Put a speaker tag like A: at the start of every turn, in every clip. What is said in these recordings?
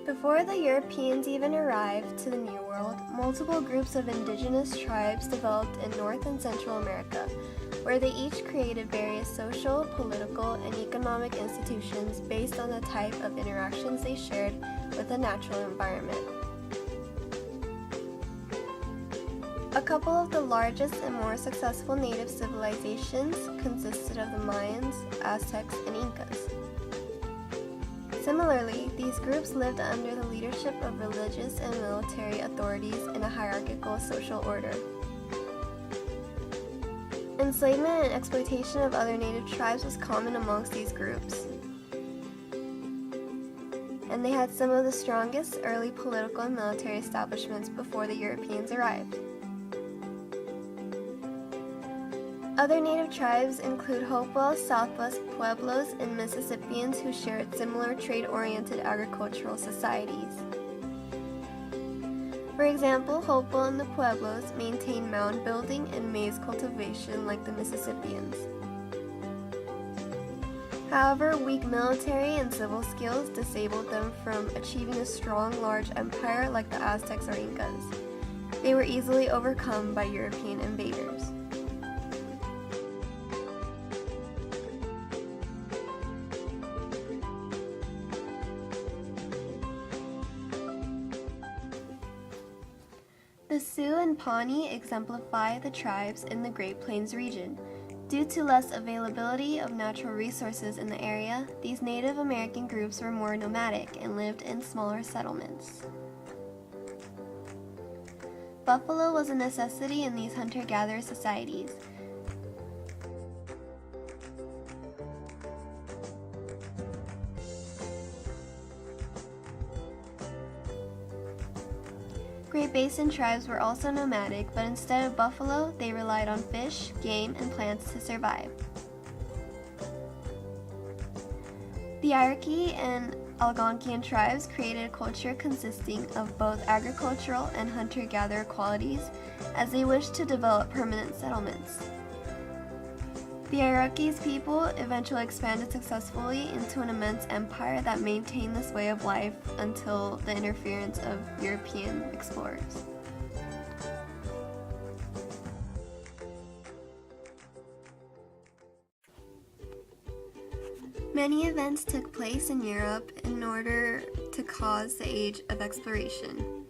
A: Before the Europeans even arrived to the New World, multiple groups of indigenous tribes developed in North and Central America, where they each created various social, political, and economic institutions based on the type of interactions they shared with the natural environment. A couple of the largest and more successful native civilizations consisted of the Mayans, Aztecs, and Incas. Similarly, these groups lived under the leadership of religious and military authorities in a hierarchical social order. Enslavement and exploitation of other native tribes was common amongst these groups, and they had some of the strongest early political and military establishments before the Europeans arrived. Other native tribes include Hopewell, Southwest Pueblos, and Mississippians who shared similar trade-oriented agricultural societies. For example, Hopewell and the Pueblos maintained mound building and maize cultivation like the Mississippians. However, weak military and civil skills disabled them from achieving a strong, large empire like the Aztecs or Incas. They were easily overcome by European invaders. The Sioux and Pawnee exemplify the tribes in the Great Plains region. Due to less availability of natural resources in the area, these Native American groups were more nomadic and lived in smaller settlements. Buffalo was a necessity in these hunter-gatherer societies. Great Basin tribes were also nomadic, but instead of buffalo, they relied on fish, game, and plants to survive. The Cherokee and Algonquian tribes created a culture consisting of both agricultural and hunter-gatherer qualities, as they wished to develop permanent settlements. The Iroquois people eventually expanded successfully into an immense empire that maintained this way of life until the interference of European explorers. Many events took place in Europe in order to cause the age of exploration.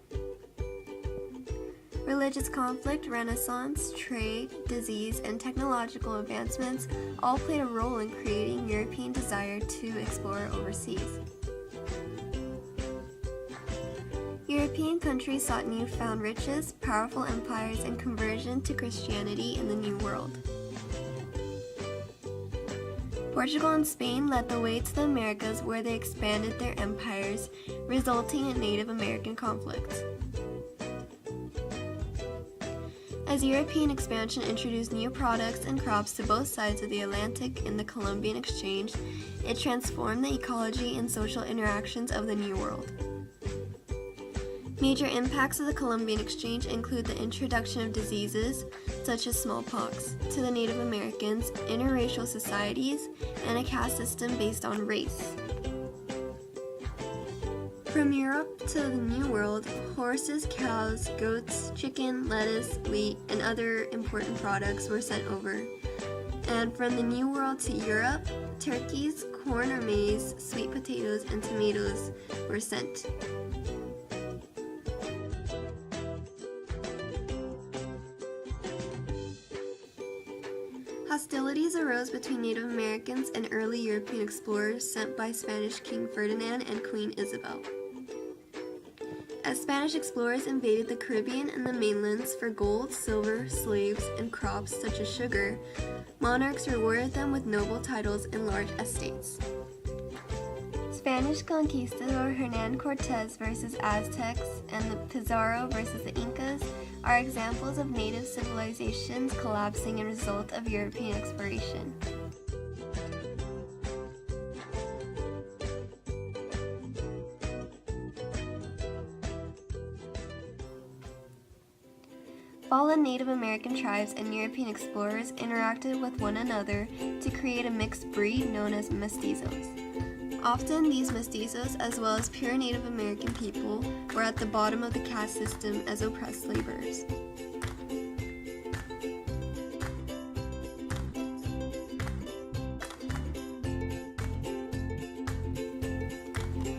A: Religious conflict, renaissance, trade, disease, and technological advancements all played a role in creating European desire to explore overseas. European countries sought newfound riches, powerful empires, and conversion to Christianity in the New World. Portugal and Spain led the way to the Americas, where they expanded their empires, resulting in Native American conflicts. As European expansion introduced new products and crops to both sides of the Atlantic in the Columbian Exchange, it transformed the ecology and social interactions of the New World. Major impacts of the Columbian Exchange include the introduction of diseases, such as smallpox, to the Native Americans, interracial societies, and a caste system based on race. From Europe to the New World, horses, cows, goats, chicken, lettuce, wheat, and other important products were sent over. And from the New World to Europe, turkeys, corn or maize, sweet potatoes, and tomatoes were sent. Hostilities arose between Native Americans and early European explorers sent by Spanish King Ferdinand and Queen Isabel. As Spanish explorers invaded the Caribbean and the mainlands for gold, silver, slaves, and crops such as sugar, monarchs rewarded them with noble titles and large estates. Spanish conquistador Hernan Cortez versus Aztecs and the Pizarro versus the Incas are examples of native civilizations collapsing as a result of European exploration. Fallen Native American tribes and European explorers interacted with one another to create a mixed breed known as mestizos. Often these mestizos, as well as pure Native American people, were at the bottom of the caste system as oppressed laborers.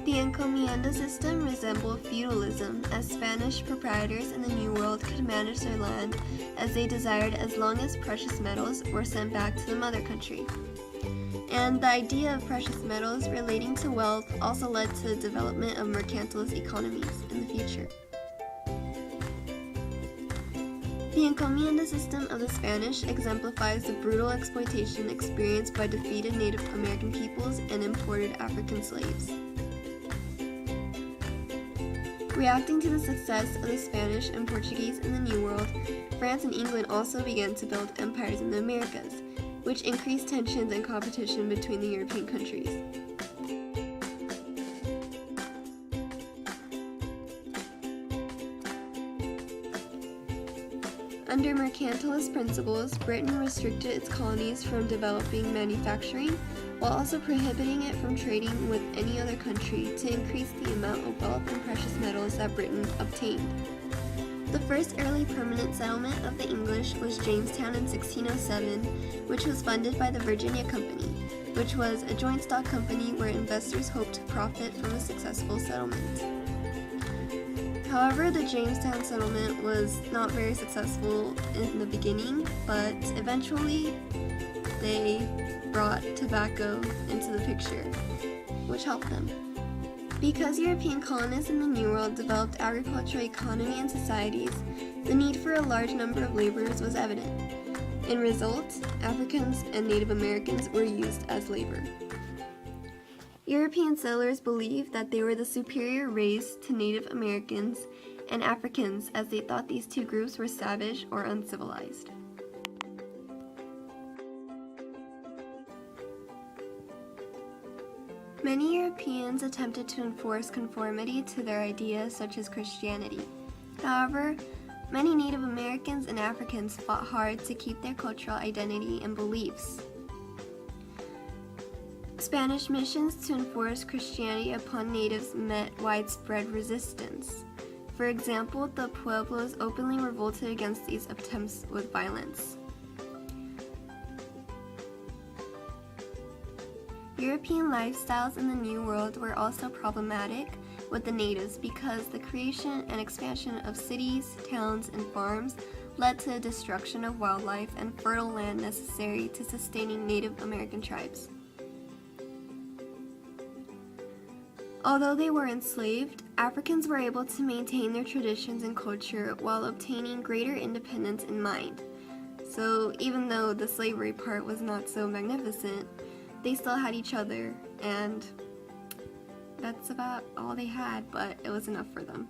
A: The encomienda system resembled feudalism, as Spanish proprietors in the New World could manage their land as they desired as long as precious metals were sent back to the mother country. And the idea of precious metals relating to wealth also led to the development of mercantilist economies in the future. The encomienda system of the Spanish exemplifies the brutal exploitation experienced by defeated Native American peoples and imported African slaves. Reacting to the success of the Spanish and Portuguese in the New World, France and England also began to build empires in the Americas, which increased tensions and competition between the European countries. Under mercantilist principles, Britain restricted its colonies from developing manufacturing, while also prohibiting it from trading with any other country to increase the amount of wealth and precious metals that Britain obtained. The first early permanent settlement of the English was Jamestown in 1607, which was funded by the Virginia Company, which was a joint stock company where investors hoped to profit from a successful settlement. However, the Jamestown settlement was not very successful in the beginning, but eventually they brought tobacco into the picture, which helped them. Because European colonists in the New World developed agricultural economy and societies, the need for a large number of laborers was evident. In result, Africans and Native Americans were used as labor. European settlers believed that they were the superior race to Native Americans and Africans, as they thought these two groups were savage or uncivilized. Many Europeans attempted to enforce conformity to their ideas such as Christianity. However, many Native Americans and Africans fought hard to keep their cultural identity and beliefs. Spanish missions to enforce Christianity upon natives met widespread resistance. For example, the Pueblos openly revolted against these attempts with violence. European lifestyles in the New World were also problematic with the natives because the creation and expansion of cities, towns, and farms led to the destruction of wildlife and fertile land necessary to sustaining Native American tribes. Although they were enslaved, Africans were able to maintain their traditions and culture while obtaining greater independence in mind. So even though the slavery part was not so magnificent, they still had each other, and that's about all they had, but it was enough for them.